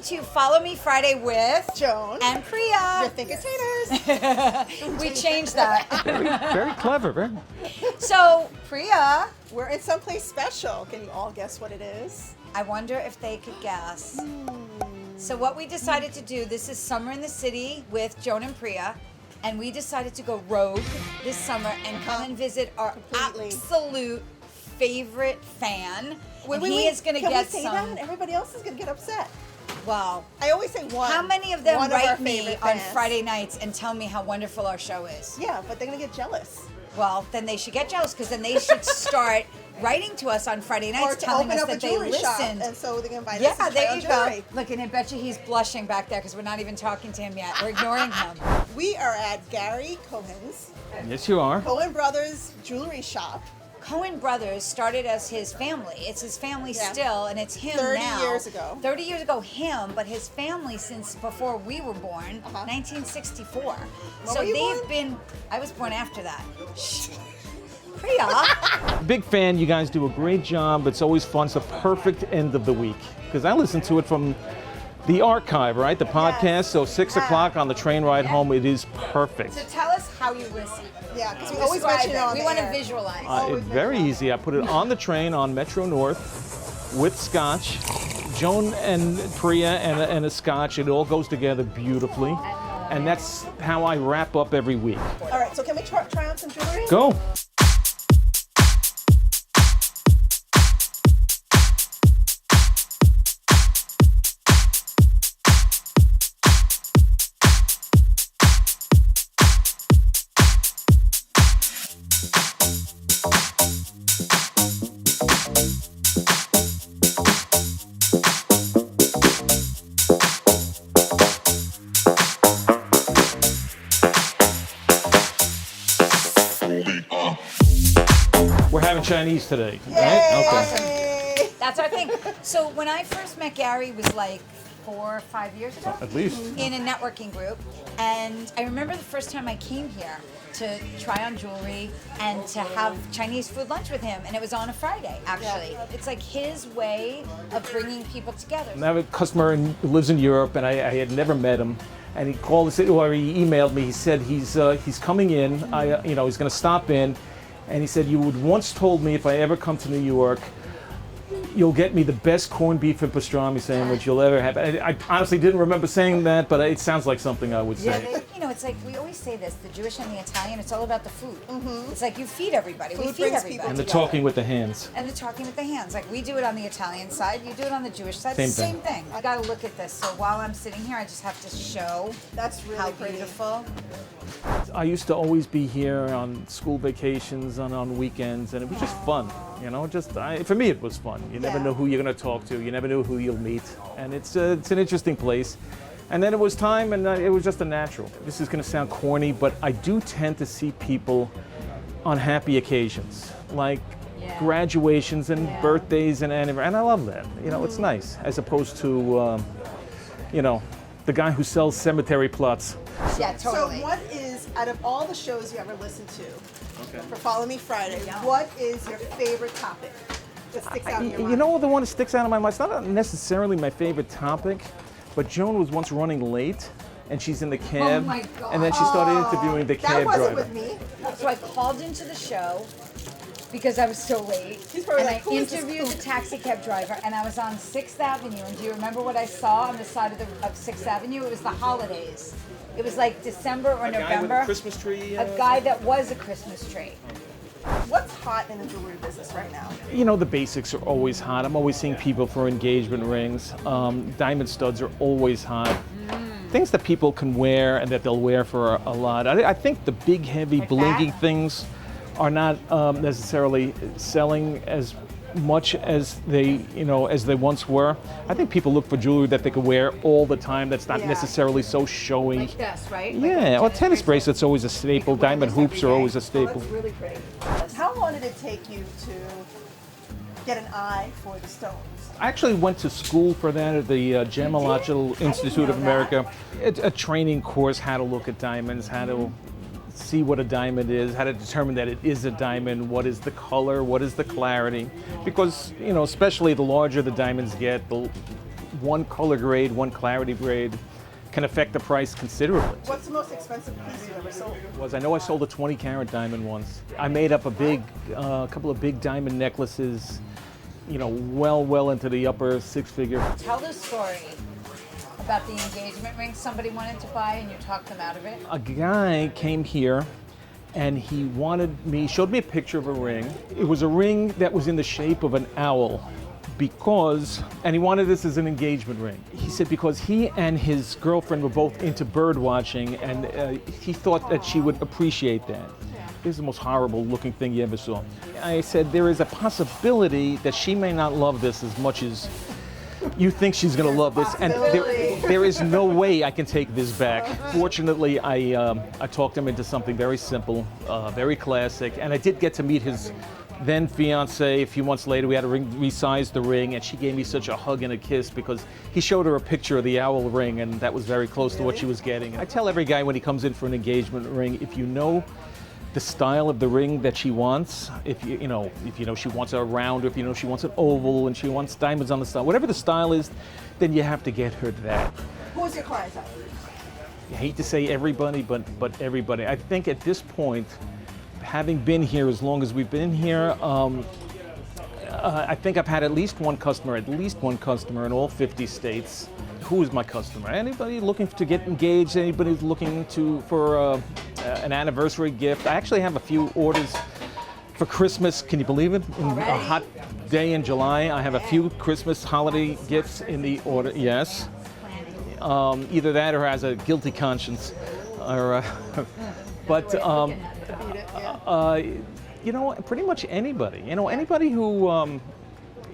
to Follow Me Friday with Joan and Priya. Your Think-A-Taters. We changed that. Very clever, very. So, Priya, We're in someplace special. Can you all guess what it is? I wonder if they could guess. So what we decided to do, this is Summer in the City with Joan and Priya, and we decided to go rogue this summer and come and visit our Completely. absolute favorite fan. Wait, And he is going to Can get we say some. that? Everybody else is going to get upset. Wow. I always say one. How many of them One of our write me favorite on fans. Friday nights and tell me how wonderful our show is? Yeah, but they're going to get jealous. Well, then they should get jealous because then they should start writing to us on Friday Or nights to telling open us up a that they jewelry shop, listened. and so they can invite us Yeah, to try there on you jewelry. go. Look, and I bet you he's blushing back there because we're not even talking to him yet. We're ignoring him. We are at Gary Cohen's Yes, you are. Cohen Brothers Jewelry Shop. Cohen Brothers started as his family. It's his family Yeah. still, and it's him 30 now. years ago. 30 years ago, him, but his family since before we were born, Uh-huh. 1964. When So were you they've born? been. I was born after that. Shh. Priya. Big fan. You guys do a great job. It's always fun. It's the perfect end of the week because I listen to it from the archive, right? The podcast. Yes. So 6 o'clock on the train ride home. It is perfect. So tell us how you listen. Yeah, because we always Describe mention it on We the want to air. visualize. It's very easy. I put it on the train on Metro North with scotch. Joan and Priya and a scotch. It all goes together beautifully. And that's how I wrap up every week. All right, so can we try on some jewelry? Go. We're having Chinese today, right? Okay. That's our thing. So when I first met Gary was like 4 or 5 years ago. At least. In a networking group, and I remember the first time I came here to try on jewelry and to have Chinese food lunch with him, and it was on a Friday, actually. Yeah. It's like his way of bringing people together. I have a customer who lives in Europe, and I had never met him. And he called and said, or he emailed me. He said he's coming in. He's going to stop in, and he said, "You would once told me if I ever come to New York, you'll get me the best corned beef and pastrami sandwich you'll ever have." I honestly didn't remember saying that, but it sounds like something I would say. It's like we always say this: the Jewish and the Italian. It's all about the food. It's like you feed everybody. We Food feed brings everybody. people And the together. talking with the hands. And the talking with the hands. Like we do it on the Italian side, you do it on the Jewish side. Same Same thing. thing. I gotta look at this. So while I'm sitting here, I just have to show That's really how pretty. beautiful. I used to always be here on school vacations and on weekends, and it was just fun. For me, it was fun. You never Yeah. know who you're going to talk to. You never know who you'll meet, and it's an interesting place. And then it was time, and it was just a natural. This is going to sound corny, but I do tend to see people on happy occasions, like Yeah. graduations and Yeah. birthdays and anniversaries, and I love that. It's nice, as opposed to, the guy who sells cemetery plots. Yeah, totally. So what is, out of all the shows you ever listened to for Follow Me Friday, what is your favorite topic that sticks out in your mind? The one that sticks out in my mind, it's not necessarily my favorite topic, but Joan was once running late, and she's in the cab, Oh my God. and then she started interviewing the That cab wasn't driver. with me. So I called into the show because I was so late. He's probably and like, I "Who is this interviewed the kook?" taxi cab driver, and I was on 6th Avenue. And do you remember what I saw on the side of 6th Avenue? It was the holidays. It was like December or November. Christmas tree. A guy that was a Christmas tree. What's hot in the jewelry business right now? The basics are always hot. I'm always seeing people for engagement rings. Diamond studs are always hot. Things that people can wear and that they'll wear for a lot. I think the big, heavy, Like blingy that? things are not necessarily selling as much as they once were. I think people look for jewelry that they can wear all the time. That's not Yeah. necessarily so showy. Like this, right? Yeah, well, tennis bracelets always a staple. Diamond hoops are always a staple. That's really pretty. How long did it take you to get an eye for the stones? I actually went to school for that at the Gemological Institute of know that. America. It's a training course, how to look at diamonds, how to see what a diamond is, how to determine that it is a diamond, what is the color, what is the clarity. Because, especially the larger the diamonds get, the one color grade, one clarity grade can affect the price considerably. What's the most expensive piece you ever sold? I know I sold a 20-carat diamond once. I made up a couple of big diamond necklaces, you know, well into the upper six-figure. Tell the story about the engagement ring somebody wanted to buy and you talked them out of it. A guy came here and he showed me a picture of a ring. It was a ring that was in the shape of an owl and he wanted this as an engagement ring. He said because he and his girlfriend were both into bird watching and he thought that she would appreciate that. This is the most horrible looking thing you ever saw. I said there is a possibility that she may not love this as much as you think she's going to love this, and there is no way I can take this back. Fortunately, I talked him into something very simple, very classic, and I did get to meet his then fiance a few months later. We had to resize the ring, and she gave me such a hug and a kiss because he showed her a picture of the owl ring, and that was very close to what she was getting. I tell every guy when he comes in for an engagement ring, if you know the style of the ring that she wants, if you know she wants a round, or if you know she wants an oval and she wants diamonds on the style, whatever the style is, then you have to get her that. Who's your clientele? I hate to say everybody, but everybody. I think at this point, having been here as long as we've been here, I think I've had at least one customer in all 50 states. Who is my customer? Anybody looking to get engaged, anybody who's looking for an anniversary gift. I actually have a few orders for Christmas. Can you believe it? In a hot day in July, I have a few Christmas holiday gifts in the order, yes. Either that or has a guilty conscience. But you know, pretty much anybody. You know, anybody who,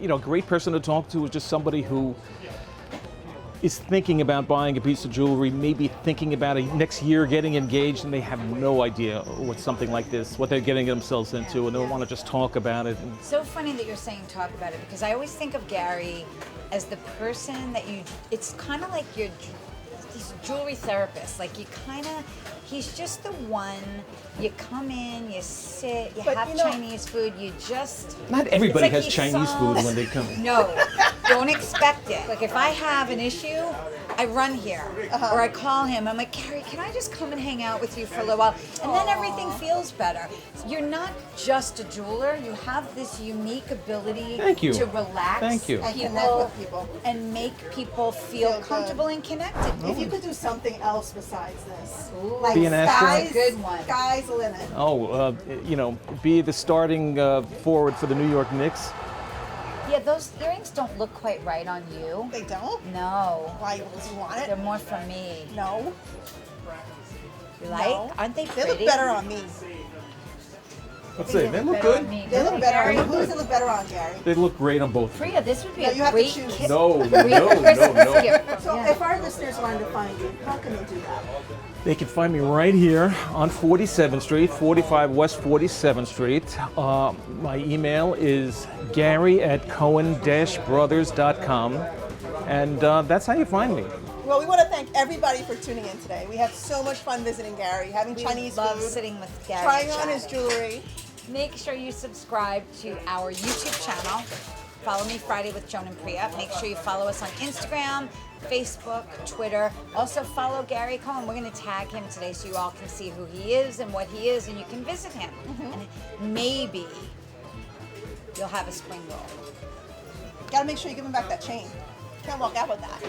you know, a great person to talk to is just somebody who is thinking about buying a piece of jewelry, maybe thinking about next year getting engaged, and they have no idea what something like this, what they're getting themselves into, and they want to just talk about it. So funny that you're saying talk about it, because I always think of Gary as the person that it's kind of like he's a jewelry therapist. Like he's just the one, you come in, you sit, you have Chinese food, you just... Not everybody has Chinese food when they come. No, don't expect it. Like if I have an issue, I run here, or I call him, I'm like, Gary, can I just come and hang out with you for a little while? And then everything feels better. You're not just a jeweler, you have this unique ability to relax people and make people feel comfortable and connected. If you could do something else besides this, like be an astronaut. Good one. Sky's the limit. Oh, you know, be the starting forward for the New York Knicks. Yeah, those earrings don't look quite right on you. They don't? No. Why? Because you want it? They're more for me. No. You like? No. Aren't they pretty? They look better on me. Let's see, they look good. They look better. Who does it look better on, Gary? They look great on both. Priya, this would be No, a you have to great choose. gift. No. Christmas gift. So if our listeners wanted to find you, how can they do that? They can find me right here on 47th Street, 45 West 47th Street. My email is gary@cohen-brothers.com, and that's how you find me. Well, we want to thank everybody for tuning in today. We had so much fun visiting Gary, having Chinese love food, sitting with Gary. trying on his jewelry. Make sure you subscribe to our YouTube channel. Follow me Friday with Joan and Priya. Make sure you follow us on Instagram, Facebook, Twitter. Also follow Gary Cohen. We're going to tag him today so you all can see who he is and what he is, and you can visit him. And maybe you'll have a spring roll. Got to make sure you give him back that chain. Can't walk out with that.